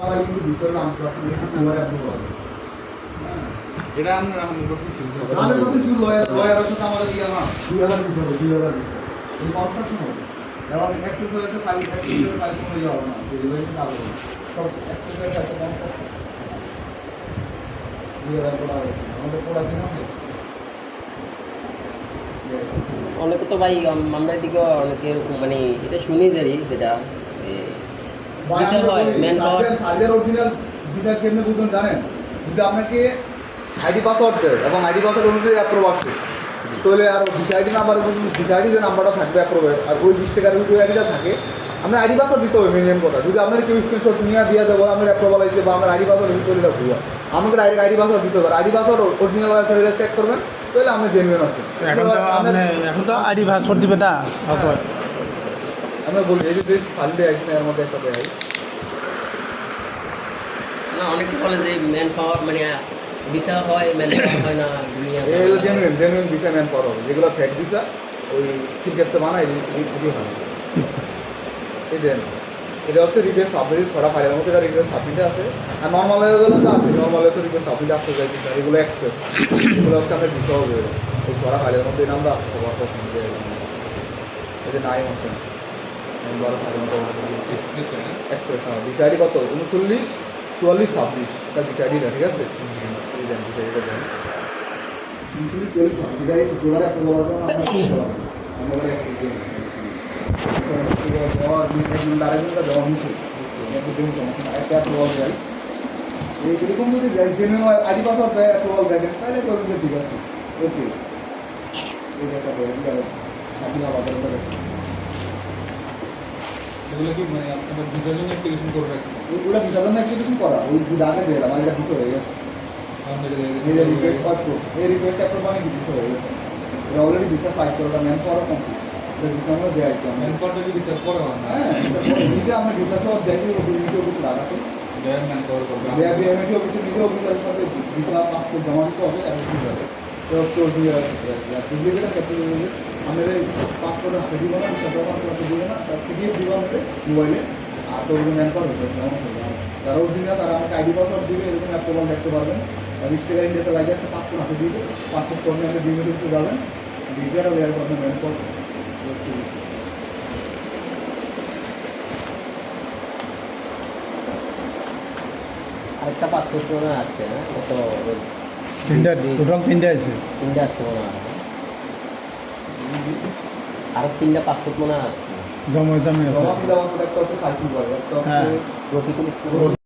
কিন্তু ভিতরে নাম করতে নাম্বারে আপনি বলেন এটা আমরা করছি শুরু আমি বলছি শুরু লয়ার সাথে আমাদের ইয়া না 2000 2000 এই কনস্ট্রাকশন হবে এবং একটু করে তো ফাইল করে যাওয়া না ডেলিভারি কাজ হবে সব একটু করে একটা কনস্ট্রাকশন 2000 টাকা আমাদের পুরো দিন আছে অনেকে তো ভাই আমরা এদিকে অনেকে এরকম মানে এটা শুনি যারি যেটা বিচার হয় ম্যান পাওয়ার সার্ভের অরিজিনাল বিচার কেমনে বুঝবেন জানেন যদি আপনাকে আইডি পাসওয়ার্ড দেয় এবং আইডি পাসওয়ার্ড অনুযায়ী অ্যাপ্রুভ আসছে তাহলে আর ভিসা নাম্বার ভিসা আইডি যে নাম্বারটা থাকবে অ্যাপ্রুভের আর ওই 20 টাকার ওই আইডিটা থাকে আমরা আইডি পাসওয়ার্ড দিতে হবে মিনিমাম কথা যদি আপনার কেউ স্ক্রিনশট নিয়ে দিয়ে দেবো আমার অ্যাপ্রুভাল আছে বা আমার আইডি পাসওয়ার্ড ইউজ করে দেবো আমাকে ডাইরেক্ট আইডি পাসওয়ার্ড দিতে হবে আইডি পাসওয়ার্ড অরিজিনাল ওয়েবসাইটে চেক করবেন তাহলে আমরা জেনুইন আছে এখন তো আইডি পাসওয়ার্ড দিবে না আমরা বলি এই যে ফাইল দিয়ে আসছে এর মধ্যে একটা দেয় না অনেকে বলে যে ম্যান পাওয়ার মানে ভিসা হয় ম্যান পাওয়ার হয় না এই জেনুইন ভিসা ম্যান পাওয়ার হবে যেগুলো ফেক ভিসা ওই ক্ষেত্রে বানায় এই হয় এই দেন এটা হচ্ছে রিপেয়ার সাবমিট ছড়া ফাইলের মধ্যে এটা রিপেয়ার সাবমিট আছে আর নর্মাল হয়ে তো আছে নর্মাল তো রিপেয়ার সাবমিট আসতে যায় ভিসা এগুলো এক্সপ্রেস এগুলো হচ্ছে আমরা ভিসা হবে ওই ছড়া ফাইলের মধ্যে নাম আমরা সবার পছন্দ এই যে নাই আছে এক্সপ্রেস হয় না এক্সপ্রেস হ্যাঁ ভিসা আইডি কত 39 44 26 এটা ভিসা আইডি ঠিক আছে এই দেন ভিসা আইডিটা দেন 39 44 26 গাইস জোড়া একটা বলার জন্য আমরা কি বলবো আমরা এক্সপিরিয়েন্স और एक डायरेक्ट का जवाब नहीं है तो दिन समझना है क्या अप्रूवल है ये एरকম যদি জেনুইন আইডি পাসওয়ার্ড দেয় অ্যাপ্রুভাল দেখেন তাহলে করবেন ঠিক আছে ওকে এই একটা বলে দিলাম সাথে আবার বলে এগুলো কি মানে আপনারা ভিসার জন্য অ্যাপ্লিকেশন করে রাখছেন এগুলো ভিসার জন্য অ্যাপ্লিকেশন করা ওই আগে দিলাম আর এটা ভিসা হয়ে গেছে আমাদের এই রিকোয়েস্ট করতে এই রিকোয়েস্ট অ্যাপ্রুভ মানে ভিসা হয়ে গেছে এটা অলরেডি ভিসা ফাইল করা ম্যান করা কমপ্লিট ভিসা আমরা দেয় একদম ম্যানপাওয়ারটা যদি বিচার করা হয় না হ্যাঁ নিজে আমরা ভিসা সহ দেখি ওটি অফিসে লাগাতে ম্যানপাওয়ার করবে বিএমএটি অফিসে নিজে অফিসারের সাথে ভিসা পাসপোর্ট জমা দিতে হবে এবং ভিসা তো চলছে ডুপ্লিকেটের ক্ষেত্রে আমাদের পাসপোর্ট হাতে দিব না সেটা পাসপোর্ট হাতে দিব না তার পিডিএফ দিব আমাদের মোবাইলে আর তো ওরকম ম্যান পাওয়ার হচ্ছে যারা অরিজিনাল তারা আমাকে আইডি পাসওয়ার্ড দিবে এরকম অ্যাপ্রুভাল দেখতে পারবেন মিস্টেকার ইন্ডিয়াতে লাগে একটা পাসপোর্ট হাতে দিবে পাসপোর্ট সঙ্গে আপনি বিএমএটি অফিসে যাবেন ভিডিওটা বের করবেন ম্যান পাওয়ার আরেকটা পাসপোর্ট মনে হয় আসছে না কত টোটাল তিনটে আছে তিনটে আসছে মনে হয় আরো 3টা পাসপোর্ট মনে হয় আসছে জমা আছে জমা দিলে আমাদের একটা হচ্ছে সাইকেল বয় একটা হচ্ছে রফিকুল ইসলাম